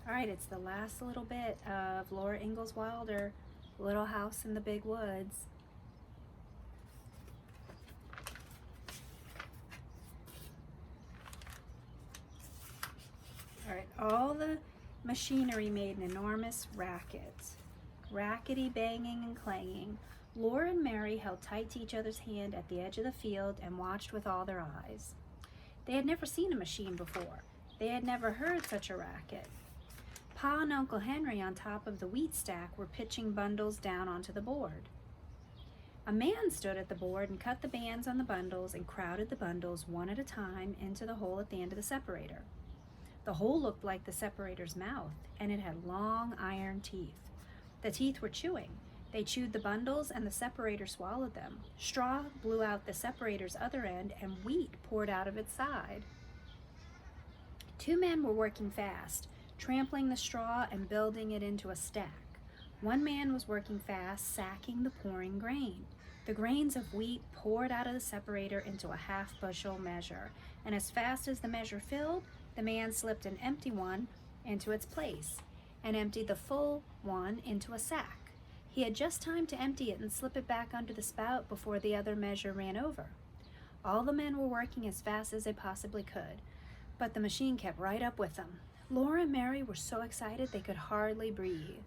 All right, it's the last little bit of Laura Ingalls Wilder, Little House in the Big Woods. All right, all the machinery made an enormous racket. Rackety banging and clanging. Laura and Mary held tight to each other's hand at the edge of the field and watched with all their eyes. They had never seen a machine before. They had never heard such a racket. Pa and Uncle Henry on top of the wheat stack were pitching bundles down onto the board. A man stood at the board and cut the bands on the bundles and crowded the bundles one at a time into the hole at the end of the separator. The hole looked like the separator's mouth, and it had long iron teeth. The teeth were chewing. They chewed the bundles and the separator swallowed them. Straw blew out the separator's other end and wheat poured out of its side. Two men were working fast, trampling the straw and building it into a stack. One man was working fast, sacking the pouring grain. The grains of wheat poured out of the separator into a half-bushel measure, and as fast as the measure filled, the man slipped an empty one into its place and emptied the full one into a sack. He had just time to empty it and slip it back under the spout before the other measure ran over. All the men were working as fast as they possibly could, but the machine kept right up with them. Laura and Mary were so excited they could hardly breathe.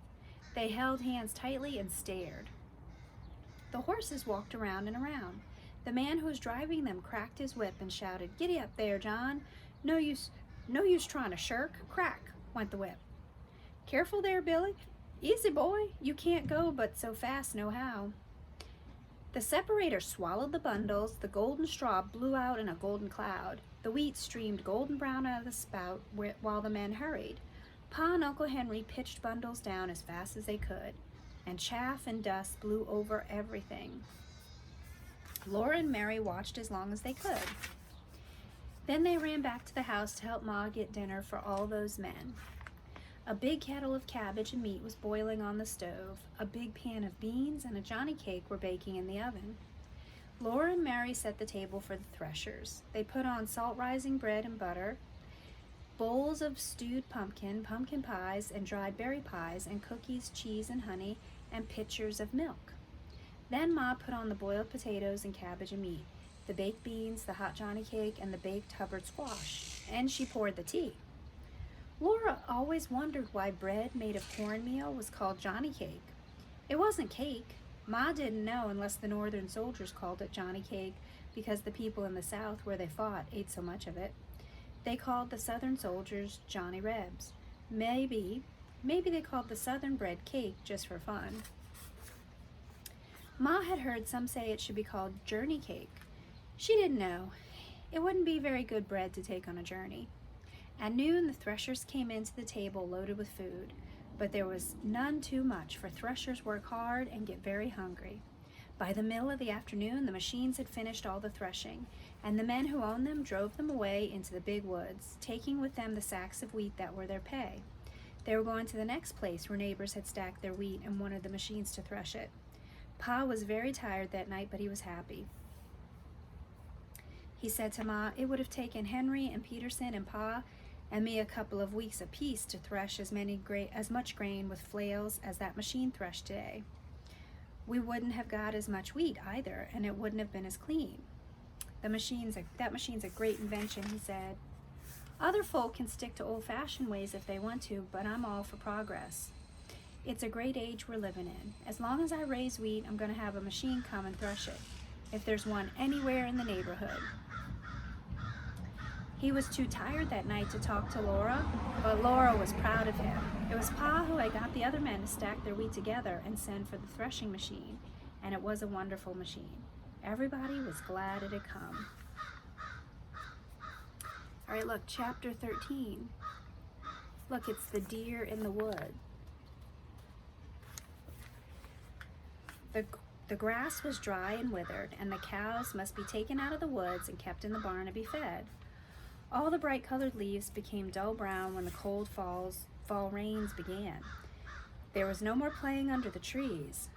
They held hands tightly and stared. The horses walked around and around. The man who was driving them cracked his whip and shouted, "Giddy up there, John. No use trying to shirk." Crack went the whip. "Careful there, Billy. Easy, boy. You can't go but so fast nohow." The separator swallowed the bundles. The golden straw blew out in a golden cloud. The wheat streamed golden brown out of the spout while the men hurried. Pa and Uncle Henry pitched bundles down as fast as they could, and chaff and dust blew over everything. Laura and Mary watched as long as they could. Then they ran back to the house to help Ma get dinner for all those men. A big kettle of cabbage and meat was boiling on the stove. A big pan of beans and a Johnny cake were baking in the oven. Laura and Mary set the table for the threshers. They put on salt-rising bread and butter, bowls of stewed pumpkin pies, and dried berry pies, and cookies, cheese, and honey, and pitchers of milk. Then Ma put on the boiled potatoes and cabbage and meat, the baked beans, the hot Johnny cake, and the baked Hubbard squash, and she poured the tea. Laura always wondered why bread made of cornmeal was called Johnny cake. It wasn't cake. Ma didn't know unless the northern soldiers called it Johnny cake because the people in the South where they fought ate so much of it. They called the southern soldiers Johnny Rebs. Maybe they called the southern bread cake just for fun. Ma had heard some say it should be called journey cake. She didn't know. It wouldn't be very good bread to take on a journey. At noon, the threshers came into the table loaded with food, but there was none too much, for threshers work hard and get very hungry. By the middle of the afternoon, the machines had finished all the threshing, and the men who owned them drove them away into the big woods, taking with them the sacks of wheat that were their pay. They were going to the next place where neighbors had stacked their wheat and wanted the machines to thresh it. Pa was very tired that night, but he was happy. He said to Ma, "It would have taken Henry and Peterson and Pa and me a couple of weeks apiece to thresh as much grain with flails as that machine threshed today. We wouldn't have got as much wheat either, and it wouldn't have been as clean." That machine's a great invention," he said. "Other folk can stick to old-fashioned ways if they want to, but I'm all for progress. It's a great age we're living in. As long as I raise wheat, I'm going to have a machine come and thresh it, if there's one anywhere in the neighborhood." He was too tired that night to talk to Laura, but Laura was proud of him. It was Pa who had got the other men to stack their wheat together and send for the threshing machine, and it was a wonderful machine. Everybody was glad it had come. All right, look, chapter 13. Look, it's the deer in the wood. The grass was dry and withered, and the cows must be taken out of the woods and kept in the barn to be fed. All the bright-colored leaves became dull brown when the cold fall rains began. There was no more playing under the trees,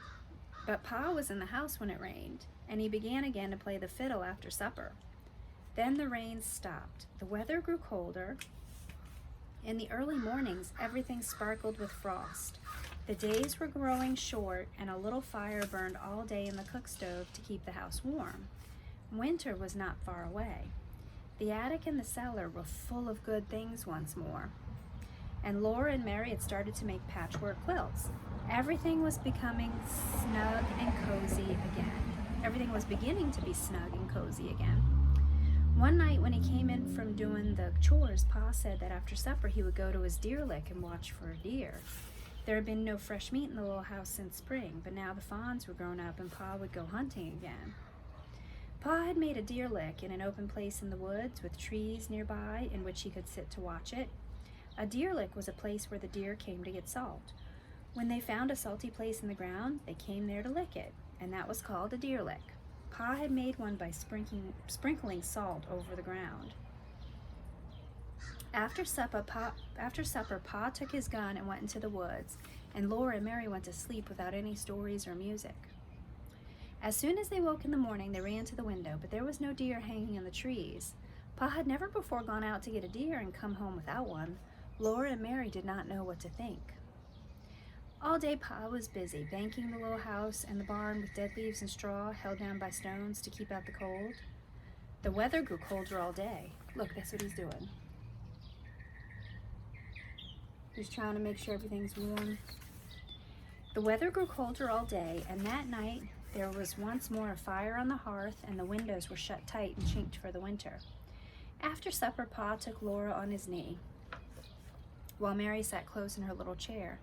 but Pa was in the house when it rained, and he began again to play the fiddle after supper. Then the rain stopped. The weather grew colder. In the early mornings, everything sparkled with frost. The days were growing short, and a little fire burned all day in the cook stove to keep the house warm. Winter was not far away. The attic and the cellar were full of good things once more. And Laura and Mary had started to make patchwork quilts. Everything was becoming snug and cozy again. Everything was beginning to be snug and cozy again. One night when he came in from doing the chores, Pa said that after supper he would go to his deer lick and watch for a deer. There had been no fresh meat in the little house since spring, but now the fawns were grown up and Pa would go hunting again. Pa had made a deer lick in an open place in the woods with trees nearby in which he could sit to watch it. A deer lick was a place where the deer came to get salt. When they found a salty place in the ground, they came there to lick it, and that was called a deer lick. Pa had made one by sprinkling salt over the ground. After supper, Pa took his gun and went into the woods, and Laura and Mary went to sleep without any stories or music. As soon as they woke in the morning, they ran to the window, but there was no deer hanging in the trees. Pa had never before gone out to get a deer and come home without one. Laura and Mary did not know what to think. All day Pa was busy banking the little house and the barn with dead leaves and straw held down by stones to keep out the cold. The weather grew colder all day. Look, that's what he's doing. He's trying to make sure everything's warm. The weather grew colder all day, and that night there was once more a fire on the hearth and the windows were shut tight and chinked for the winter. After supper, Pa took Laura on his knee, while Mary sat close in her little chair.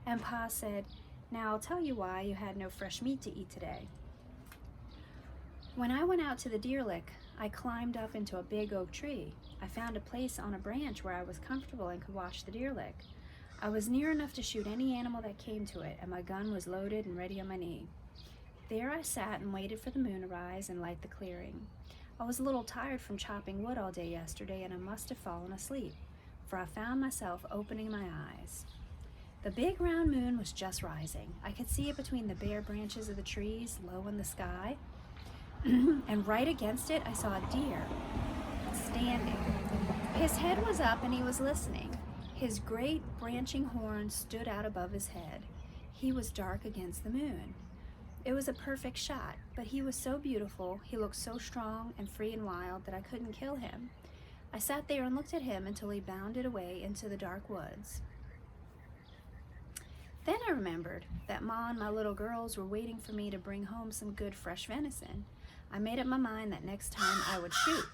And Pa said, "Now I'll tell you why you had no fresh meat to eat today. When I went out to the deer lick, I climbed up into a big oak tree. I found a place on a branch where I was comfortable and could watch the deer lick. I was near enough to shoot any animal that came to it, and my gun was loaded and ready on my knee. There I sat and waited for the moon to rise and light the clearing. I was a little tired from chopping wood all day yesterday, and I must have fallen asleep, for I found myself opening my eyes. The big round moon was just rising. I could see it between the bare branches of the trees, low in the sky, and right against it I saw a deer standing. His head was up and he was listening. His great branching horns stood out above his head. He was dark against the moon. It was a perfect shot, but he was so beautiful, he looked so strong and free and wild that I couldn't kill him. I sat there and looked at him until he bounded away into the dark woods. Then I remembered that Ma and my little girls were waiting for me to bring home some good fresh venison. I made up my mind that next time I would shoot.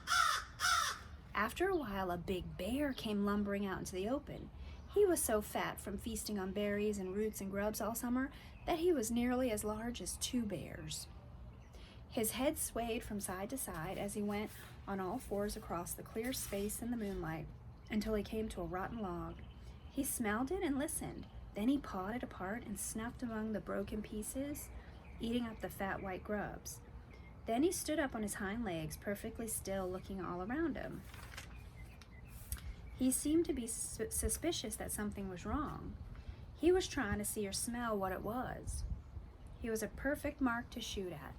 After a while, a big bear came lumbering out into the open. He was so fat from feasting on berries and roots and grubs all summer that he was nearly as large as 2 bears. His head swayed from side to side as he went on all fours across the clear space in the moonlight until he came to a rotten log. He smelled it and listened. Then he pawed it apart and snuffed among the broken pieces, eating up the fat white grubs. Then he stood up on his hind legs, perfectly still, looking all around him. He seemed to be suspicious that something was wrong. He was trying to see or smell what it was. He was a perfect mark to shoot at,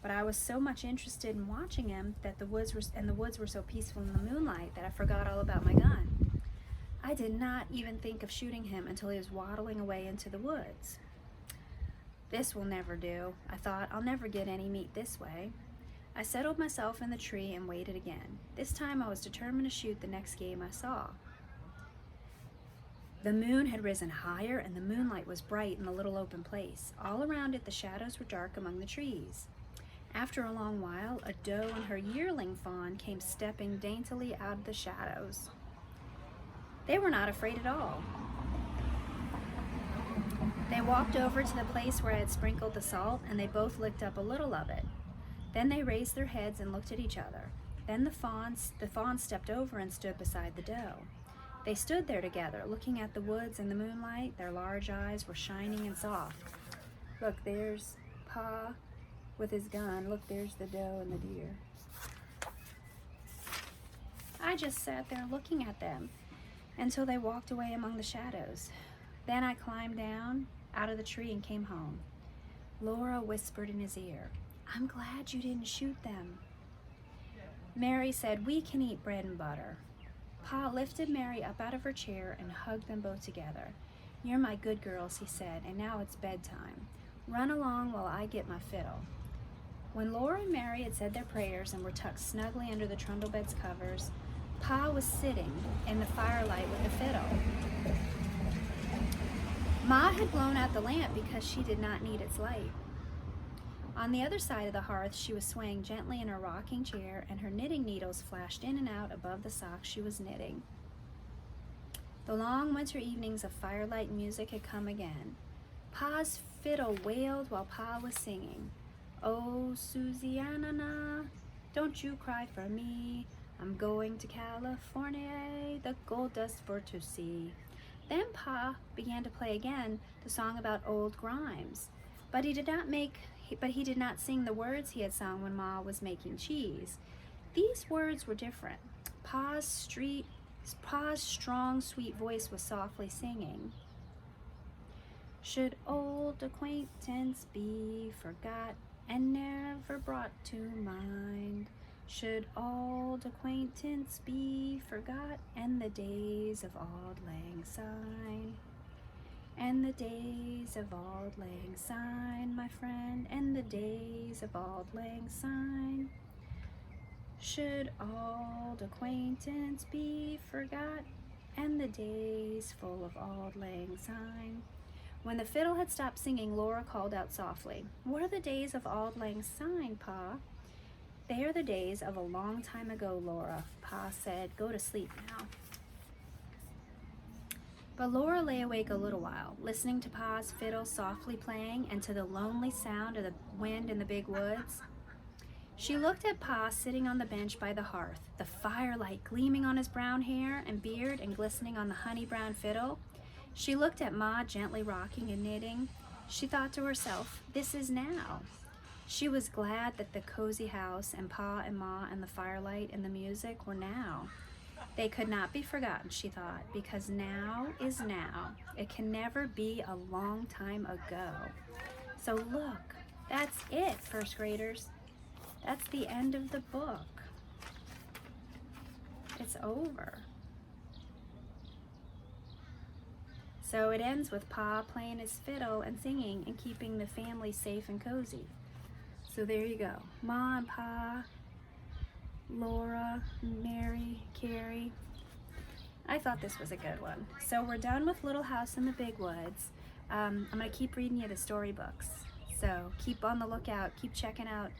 but I was so much interested in watching him that the woods were so peaceful in the moonlight that I forgot all about my gun. I did not even think of shooting him until he was waddling away into the woods. This will never do, I thought. I'll never get any meat this way. I settled myself in the tree and waited again. This time I was determined to shoot the next game I saw. The moon had risen higher and the moonlight was bright in the little open place. All around it the shadows were dark among the trees. After a long while, a doe and her yearling fawn came stepping daintily out of the shadows. They were not afraid at all. They walked over to the place where I had sprinkled the salt, and they both licked up a little of it. Then they raised their heads and looked at each other. Then the fawn stepped over and stood beside the doe. They stood there together, looking at the woods and the moonlight. Their large eyes were shining and soft. Look, there's Pa with his gun. Look, there's the doe and the deer. I just sat there looking at them until they walked away among the shadows. Then I climbed down out of the tree and came home. Laura whispered in his ear, "I'm glad you didn't shoot them." Mary said, "We can eat bread and butter." Pa lifted Mary up out of her chair and hugged them both together. "You're my good girls," he said, "and now it's bedtime. Run along while I get my fiddle." When Laura and Mary had said their prayers and were tucked snugly under the trundle bed's covers, Pa was sitting in the firelight with the fiddle. Ma had blown out the lamp because she did not need its light. On the other side of the hearth, she was swaying gently in her rocking chair, and her knitting needles flashed in and out above the socks she was knitting. The long winter evenings of firelight and music had come again. Pa's fiddle wailed while Pa was singing. "Oh, Susanna, don't you cry for me. I'm going to California, the gold dust for to see." Then Pa began to play again the song about old Grimes, but he did not sing the words he had sung when Ma was making cheese. These words were different. Pa's strong, sweet voice was softly singing. "Should old acquaintance be forgot and never brought to mind? Should old acquaintance be forgot and the days of auld lang syne? And the days of auld lang syne, my friend, and the days of auld lang syne. Should auld acquaintance be forgot and the days full of auld lang syne?" When the fiddle had stopped singing, Laura called out softly, "What are the days of auld lang syne, Pa?" "They are the days of a long time ago, Laura," Pa said. "Go to sleep now." But Laura lay awake a little while, listening to Pa's fiddle softly playing and to the lonely sound of the wind in the big woods. She looked at Pa sitting on the bench by the hearth, the firelight gleaming on his brown hair and beard and glistening on the honey-brown fiddle. She looked at Ma gently rocking and knitting. She thought to herself, "This is now." She was glad that the cozy house and Pa and Ma and the firelight and the music were now. They could not be forgotten, she thought, because now is now. It can never be a long time ago. So look, that's it, first graders. That's the end of the book. It's over. So it ends with Pa playing his fiddle and singing and keeping the family safe and cozy. So there you go. Ma and Pa, Laura, Mary, Carrie. I thought this was a good one. So we're done with Little House in the Big Woods. I'm going to keep reading you the storybooks. So keep on the lookout. Keep checking out,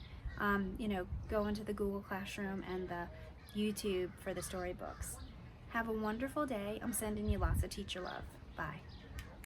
go into the Google Classroom and the YouTube for the storybooks. Have a wonderful day. I'm sending you lots of teacher love. Bye.